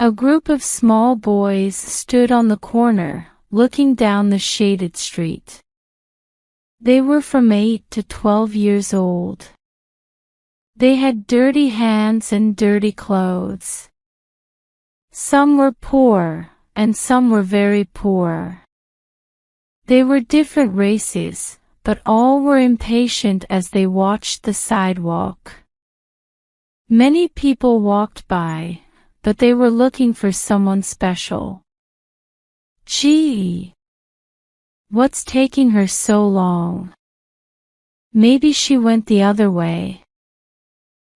A group of small boys stood on the corner, looking down the shaded street. They were from 8 to 12 years old. They had dirty hands and dirty clothes. Some were poor, and some were very poor. They were different races, but all were impatient as they watched the sidewalk. Many people walked by, but they were looking for someone special. Gee! What's taking her so long? Maybe she went the other way.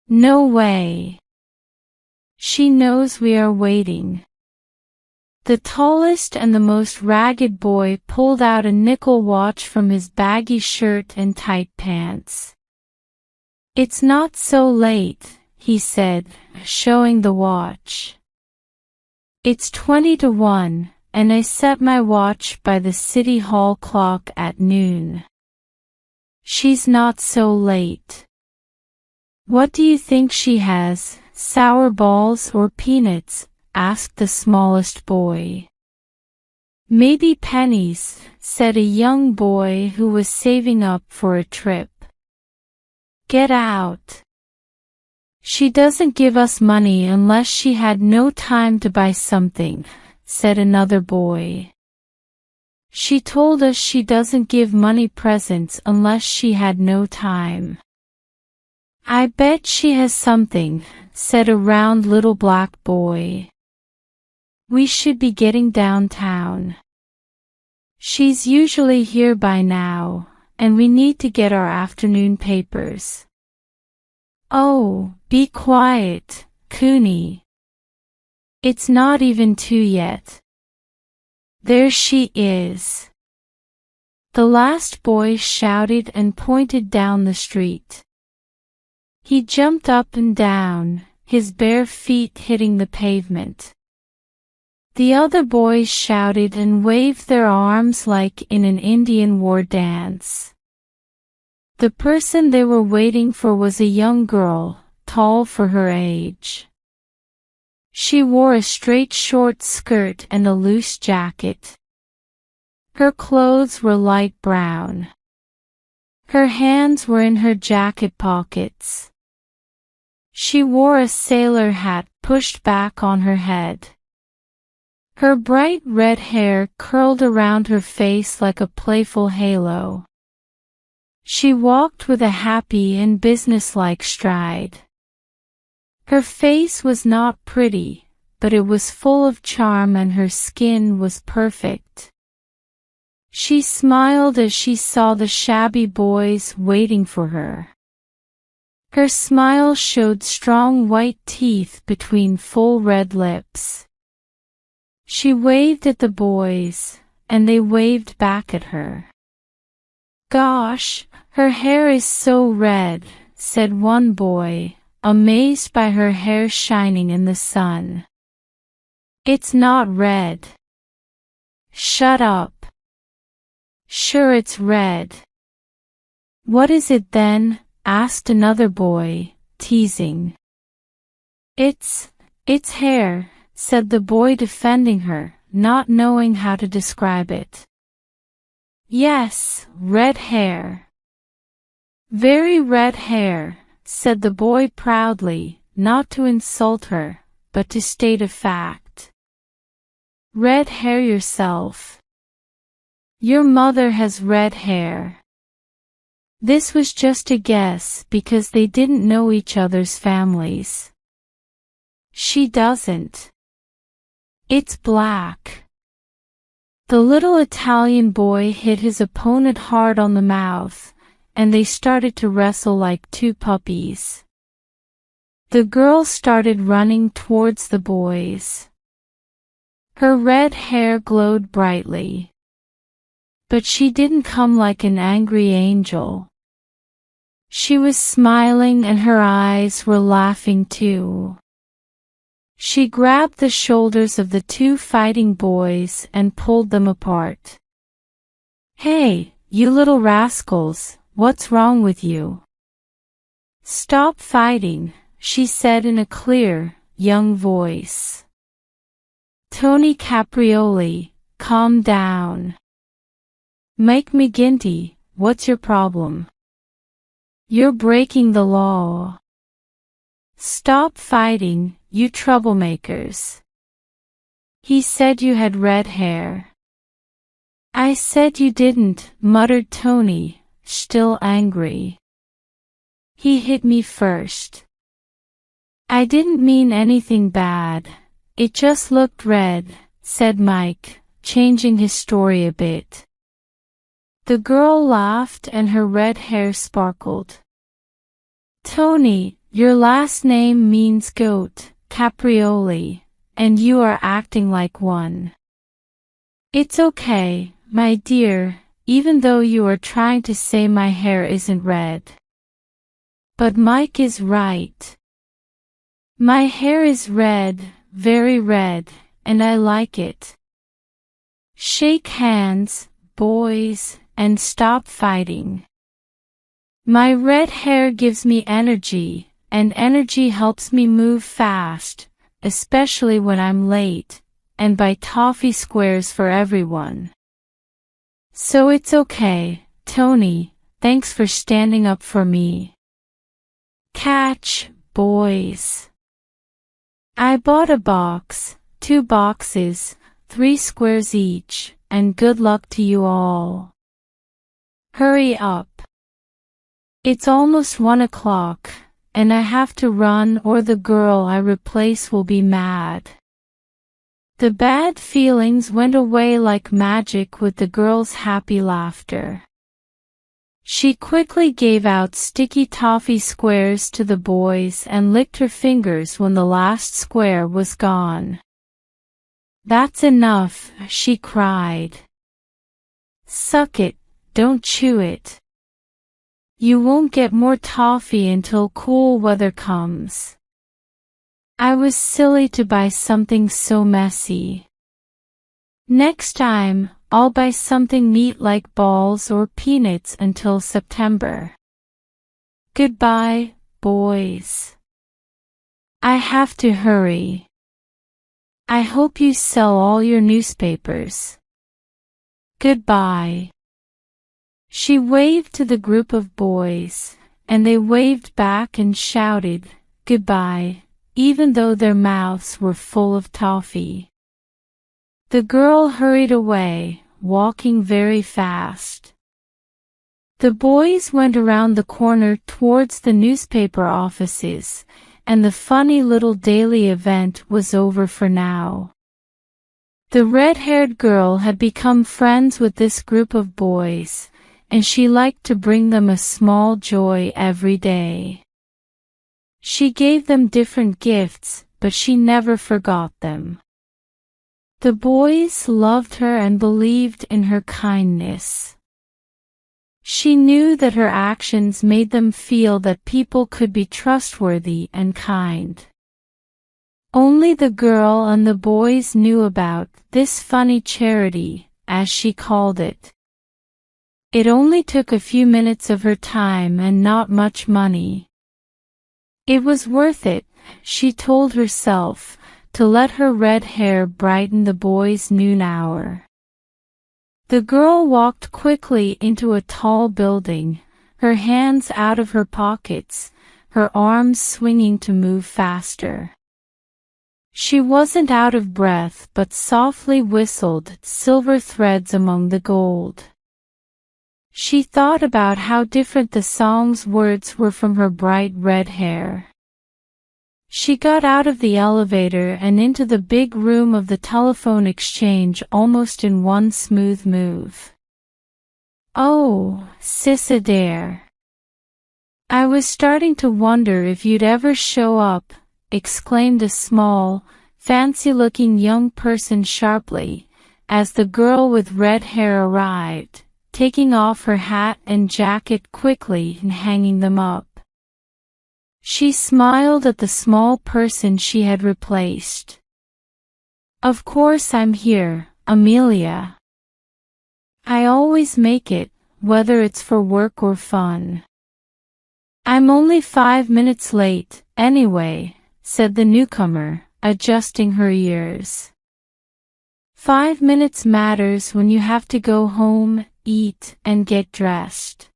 No way. She knows we are waiting. The tallest and the most ragged boy pulled out a nickel watch from his baggy shirt and tight pants. It's not so late, he said, showing the watch. It's 20 to 1, and I set my watch by the city hall clock at noon. She's not so late. What do you think she has, sour balls or peanuts? Asked the smallest boy. Maybe pennies, said a young boy who was saving up for a trip. Get out. She doesn't give us money unless she had no time to buy something, said another boy. She told us she doesn't give money presents unless she had no time. I bet she has something, said a round little black boy. We should be getting downtown. She's usually here by now, and we need to get our afternoon papers. Oh, be quiet, Cooney. It's not even 2 yet. There she is. The last boy shouted and pointed down the street. He jumped up and down, his bare feet hitting the pavement. The other boys shouted and waved their arms like in an Indian war dance. The person they were waiting for was a young girl, tall for her age. She wore a straight short skirt and a loose jacket. Her clothes were light brown. Her hands were in her jacket pockets. She wore a sailor hat pushed back on her head. Her bright red hair curled around her face like a playful halo. She walked with a happy and businesslike stride. Her face was not pretty, but it was full of charm and her skin was perfect. She smiled as she saw the shabby boys waiting for her. Her smile showed strong white teeth between full red lips. She waved at the boys, and they waved back at her. Gosh, her hair is so red, said one boy, amazed by her hair shining in the sun. It's not red. Shut up. Sure it's red. What is it then? Asked another boy, teasing. It's hair, said the boy defending her, not knowing how to describe it. Yes, red hair. Very red hair, said the boy proudly, not to insult her, but to state a fact. Red hair yourself. Your mother has red hair. This was just a guess because they didn't know each other's families. She doesn't. It's black. The little Italian boy hit his opponent hard on the mouth, and they started to wrestle like two puppies. The girl started running towards the boys. Her red hair glowed brightly. But she didn't come like an angry angel. She was smiling and her eyes were laughing too. She grabbed the shoulders of the two fighting boys and pulled them apart. Hey, you little rascals, what's wrong with you? Stop fighting, she said in a clear, young voice. Tony Caprioli, calm down. Mike McGinty, what's your problem? You're breaking the law. Stop fighting, you troublemakers. He said you had red hair. I said you didn't, muttered Tony, still angry. He hit me first. I didn't mean anything bad. It just looked red, said Mike, changing his story a bit. The girl laughed and her red hair sparkled. Tony, your last name means goat, Caprioli, and you are acting like one. It's okay, my dear, even though you are trying to say my hair isn't red. But Mike is right. My hair is red, very red, and I like it. Shake hands, boys, and stop fighting. My red hair gives me energy, and energy helps me move fast, especially when I'm late, and buy toffee squares for everyone. So it's okay, Tony, thanks for standing up for me. Catch, boys. I bought a box, 2 boxes, 3 squares each, and good luck to you all. Hurry up. It's almost 1 o'clock, and I have to run or the girl I replace will be mad. The bad feelings went away like magic with the girl's happy laughter. She quickly gave out sticky toffee squares to the boys and licked her fingers when the last square was gone. That's enough, she cried. Suck it, don't chew it. You won't get more toffee until cool weather comes. I was silly to buy something so messy. Next time, I'll buy something neat like balls or peanuts until September. Goodbye, boys. I have to hurry. I hope you sell all your newspapers. Goodbye. She waved to the group of boys, and they waved back and shouted, goodbye, even though their mouths were full of toffee. The girl hurried away, walking very fast. The boys went around the corner towards the newspaper offices, and the funny little daily event was over for now. The red-haired girl had become friends with this group of boys, and she liked to bring them a small joy every day. She gave them different gifts, but she never forgot them. The boys loved her and believed in her kindness. She knew that her actions made them feel that people could be trustworthy and kind. Only the girl and the boys knew about this funny charity, as she called it. It only took a few minutes of her time and not much money. It was worth it, she told herself, to let her red hair brighten the boys' noon hour. The girl walked quickly into a tall building, her hands out of her pockets, her arms swinging to move faster. She wasn't out of breath but softly whistled silver threads among the gold. She thought about how different the song's words were from her bright red hair. She got out of the elevator and into the big room of the telephone exchange almost in one smooth move. Oh, Sis Adair. I was starting to wonder if you'd ever show up, exclaimed a small, fancy-looking young person sharply, as the girl with red hair arrived, taking off her hat and jacket quickly and hanging them up. She smiled at the small person she had replaced. Of course I'm here, Amelia. I always make it, whether it's for work or fun. I'm only 5 minutes late, anyway, said the newcomer, adjusting her ears. 5 minutes matters when you have to go home, eat, and get dressed.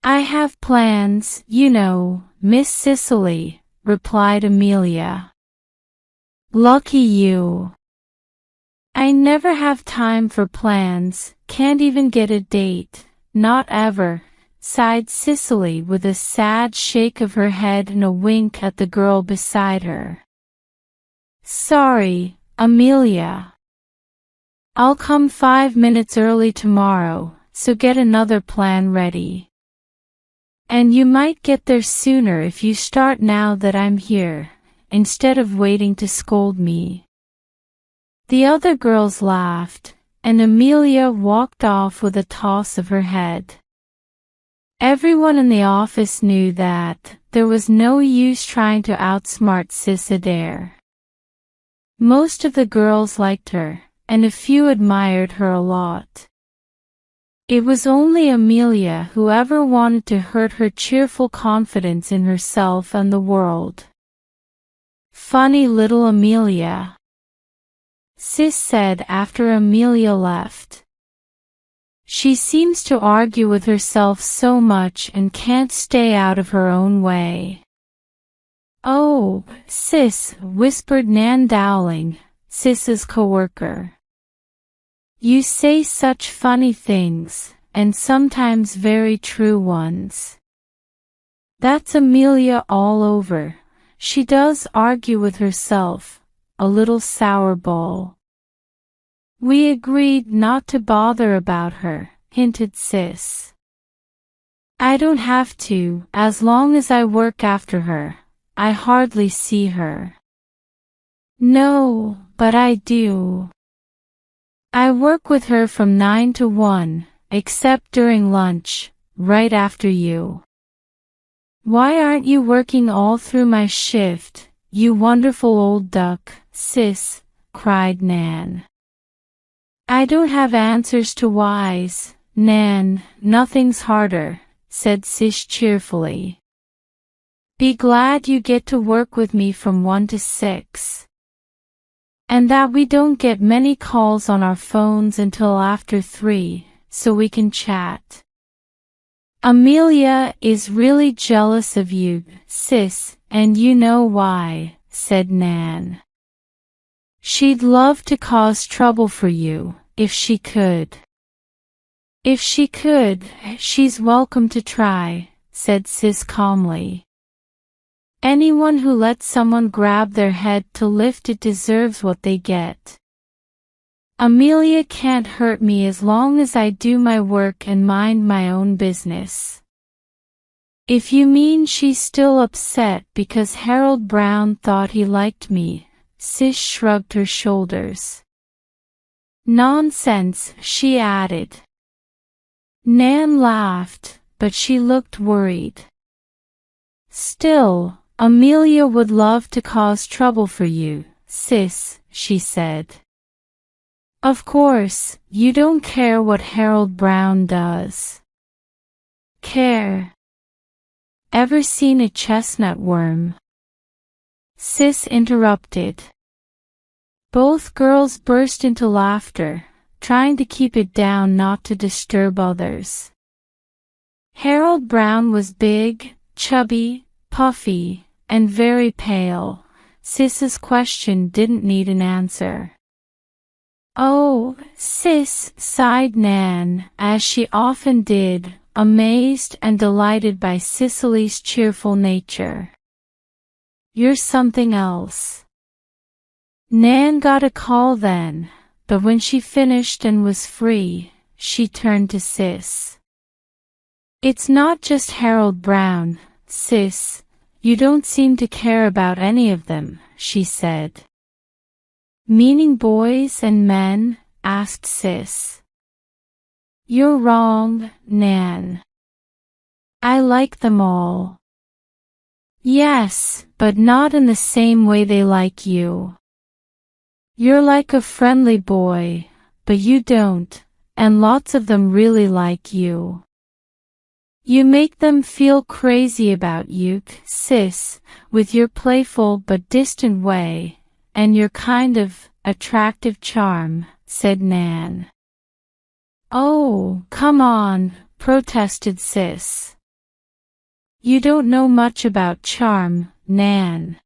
I have plans, you know, Miss Cicely, replied Amelia. Lucky you. I never have time for plans, can't even get a date, not ever, sighed Cicely with a sad shake of her head and a wink at the girl beside her. Sorry, Amelia. I'll come 5 minutes early tomorrow, so get another plan ready. And you might get there sooner if you start now that I'm here, instead of waiting to scold me. The other girls laughed, and Amelia walked off with a toss of her head. Everyone in the office knew that there was no use trying to outsmart Sis Adair. Most of the girls liked her, and a few admired her a lot. It was only Amelia who ever wanted to hurt her cheerful confidence in herself and the world. Funny little Amelia, Sis said after Amelia left. She seems to argue with herself so much and can't stay out of her own way. Oh, Sis, whispered Nan Dowling, Sis's coworker. You say such funny things, and sometimes very true ones. That's Amelia all over. She does argue with herself, a little sour ball. We agreed not to bother about her, hinted Sis. I don't have to, as long as I work after her. I hardly see her. No, but I do. I work with her from 9 to 1, except during lunch, right after you. Why aren't you working all through my shift, you wonderful old duck, Sis? Cried Nan. I don't have answers to whys, Nan, nothing's harder, said Sis cheerfully. Be glad you get to work with me from 1 to 6. And that we don't get many calls on our phones until after 3, so we can chat. Amelia is really jealous of you, Sis, and you know why, said Nan. She'd love to cause trouble for you, if she could. If she could, she's welcome to try, said Sis calmly. Anyone who lets someone grab their head to lift it deserves what they get. Amelia can't hurt me as long as I do my work and mind my own business. If you mean she's still upset because Harold Brown thought he liked me, Sis shrugged her shoulders. Nonsense, she added. Nan laughed, but she looked worried. Still, Amelia would love to cause trouble for you, Sis, she said. Of course, you don't care what Harold Brown does. Care? Ever seen a chestnut worm? Sis interrupted. Both girls burst into laughter, trying to keep it down not to disturb others. Harold Brown was big, chubby, puffy, and very pale. Sis's question didn't need an answer. Oh, Sis, sighed Nan, as she often did, amazed and delighted by Cicely's cheerful nature. You're something else. Nan got a call then, but when she finished and was free, she turned to Sis. It's not just Harold Brown, Sis. You don't seem to care about any of them, she said. Meaning boys and men? Asked Sis. You're wrong, Nan. I like them all. Yes, but not in the same way they like you. You're like a friendly boy, but you don't, and lots of them really like you. You make them feel crazy about you, Sis, with your playful but distant way, and your kind of attractive charm," said Nan. "Oh, come on," protested Sis. "You don't know much about charm, Nan.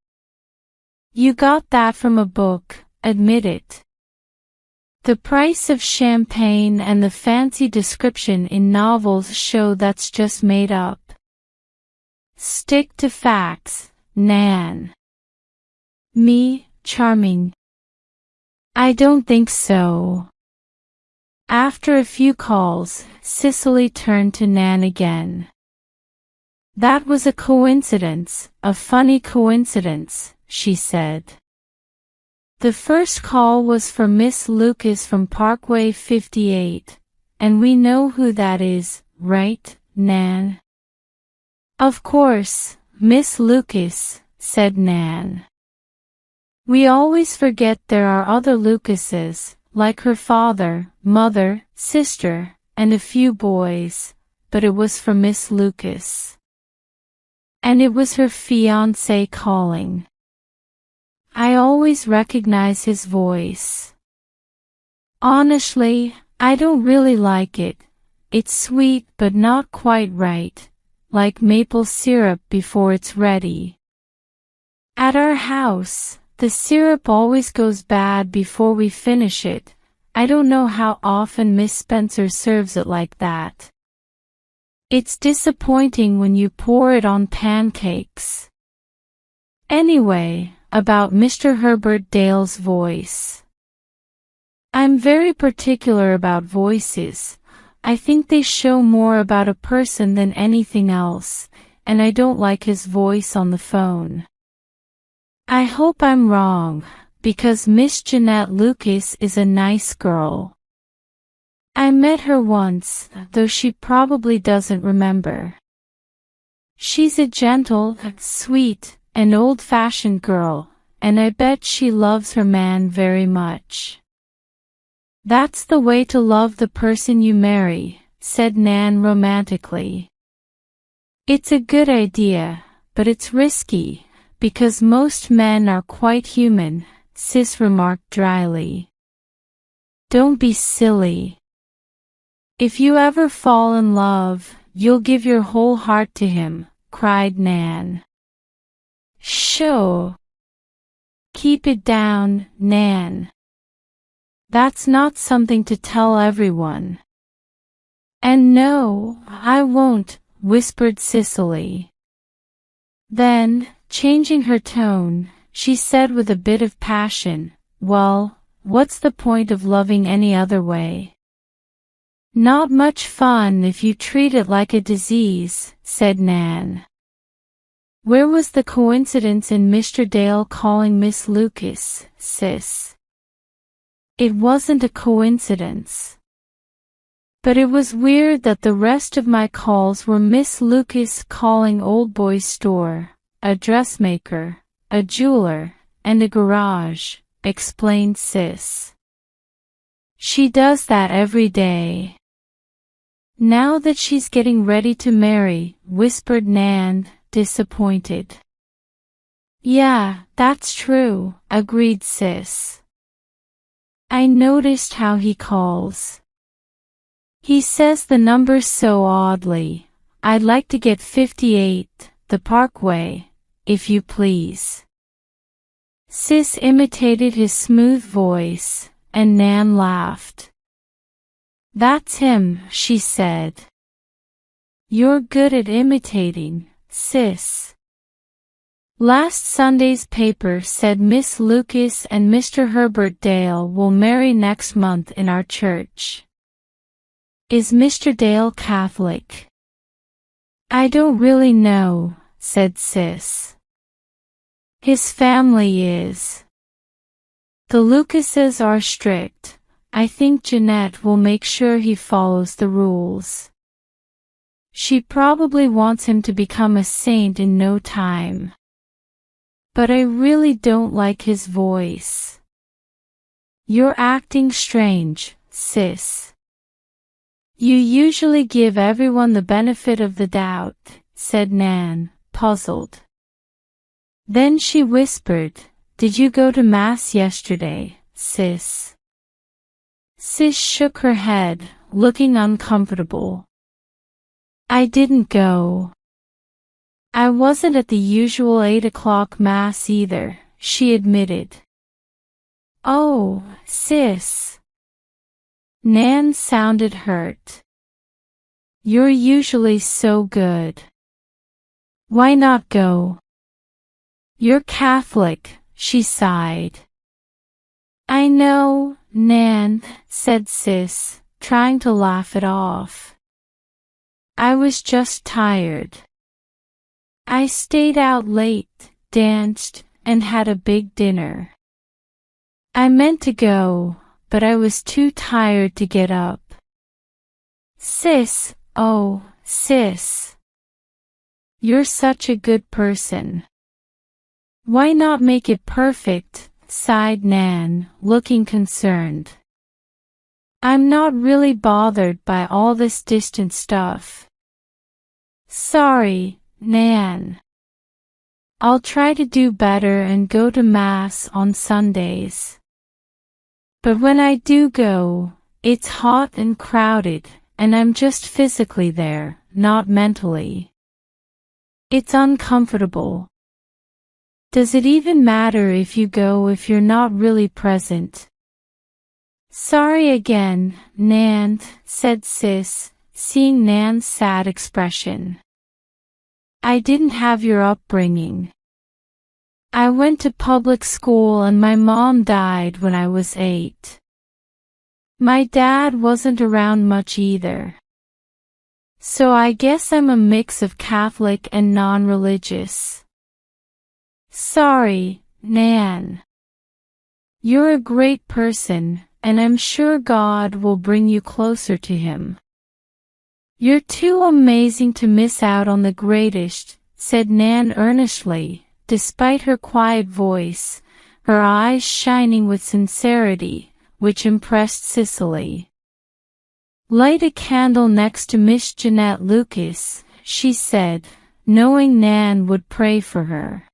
You got that from a book, admit it. The price of champagne and the fancy description in novels show that's just made up. Stick to facts, Nan." "Me, charming? I don't think so." After a few calls, Cicely turned to Nan again. "That was a coincidence, a funny coincidence," she said. "The first call was for Miss Lucas from Parkway 58, and we know who that is, right, Nan?" "Of course, Miss Lucas," said Nan. "We always forget there are other Lucases, like her father, mother, sister, and a few boys, but it was for Miss Lucas. And it was her fiancé calling. I always recognize his voice. Honestly, I don't really like it. It's sweet but not quite right, like maple syrup before it's ready. At our house, the syrup always goes bad before we finish it. I don't know how often Miss Spencer serves it like that. It's disappointing when you pour it on pancakes. Anyway, about Mr. Herbert Dale's voice. I'm very particular about voices. I think they show more about a person than anything else, and I don't like his voice on the phone. I hope I'm wrong, because Miss Jeanette Lucas is a nice girl. I met her once, though she probably doesn't remember. She's a gentle, sweet, and old-fashioned girl, and I bet she loves her man very much." "That's the way to love the person you marry," said Nan romantically. "It's a good idea, but it's risky, because most men are quite human," Sis remarked dryly. "Don't be silly. If you ever fall in love, you'll give your whole heart to him," cried Nan. "Sho! Keep it down, Nan. That's not something to tell everyone." "And no, I won't," whispered Cicely. Then, changing her tone, she said with a bit of passion, "Well, what's the point of loving any other way?" "Not much fun if you treat it like a disease," said Nan. "Where was the coincidence in Mr. Dale calling Miss Lucas, Sis?" "It wasn't a coincidence. But it was weird that the rest of my calls were Miss Lucas calling Old Boy's store, a dressmaker, a jeweler, and a garage," explained Sis. "She does that every day." "Now that she's getting ready to marry," whispered Nan, disappointed. "Yeah, that's true," agreed Sis. "I noticed how he calls. He says the numbers so oddly. I'd like to get 58, the Parkway, if you please." Sis imitated his smooth voice, and Nan laughed. "That's him," she said. "You're good at imitating, Sis." Last Sunday's paper said Miss Lucas and Mr. Herbert Dale will marry next month in our church. "Is Mr. Dale Catholic?" "I don't really know," said Sis. "His family is. The Lucases are strict. I think Jeanette will make sure he follows the rules. She probably wants him to become a saint in no time. But I really don't like his voice." "You're acting strange, Sis. You usually give everyone the benefit of the doubt," said Nan, puzzled. Then she whispered, Did you go to Mass yesterday, sis? Sis shook her head, looking uncomfortable. I didn't go. I wasn't at the usual 8 o'clock Mass either, she admitted. Oh, sis. Nan sounded hurt. You're usually so good. Why not go? You're Catholic, she sighed. I know, Nan, said sis, trying to laugh it off. I was just tired. I stayed out late, danced, and had a big dinner. I meant to go, but I was too tired to get up. Sis, oh, sis. You're such a good person. Why not make it perfect? Sighed Nan, looking concerned. I'm not really bothered by all this distant stuff. Sorry, Nan. I'll try to do better and go to Mass on Sundays. But when I do go, it's hot and crowded, and I'm just physically there, not mentally. It's uncomfortable. Does it even matter if you go if you're not really present? Sorry again, Nan, said sis, seeing Nan's sad expression. I didn't have your upbringing. I went to public school and my mom died when I was 8. My dad wasn't around much either. So I guess I'm a mix of Catholic and non-religious. Sorry, Nan. You're a great person, and I'm sure God will bring you closer to Him. You're too amazing to miss out on the greatest, said Nan earnestly, despite her quiet voice, her eyes shining with sincerity, which impressed Cicely. Light a candle next to Miss Jeanette Lucas, she said, knowing Nan would pray for her.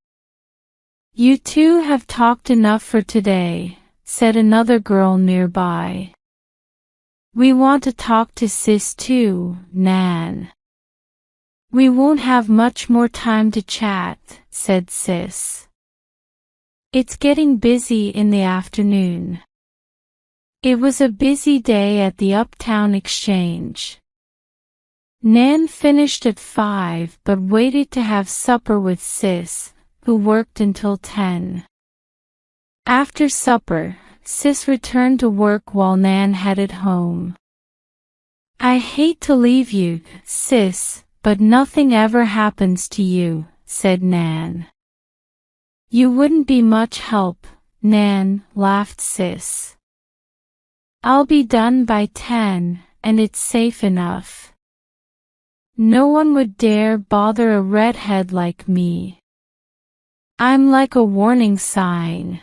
You two have talked enough for today, said another girl nearby. We want to talk to sis too, Nan. We won't have much more time to chat, said sis. It's getting busy in the afternoon. It was a busy day at the Uptown Exchange. Nan finished at 5 but waited to have supper with sis, who worked until 10. After supper, sis returned to work while Nan headed home. I hate to leave you, sis, but nothing ever happens to you, said Nan. You wouldn't be much help, Nan, laughed sis. I'll be done by 10, and it's safe enough. No one would dare bother a redhead like me. I'm like a warning sign.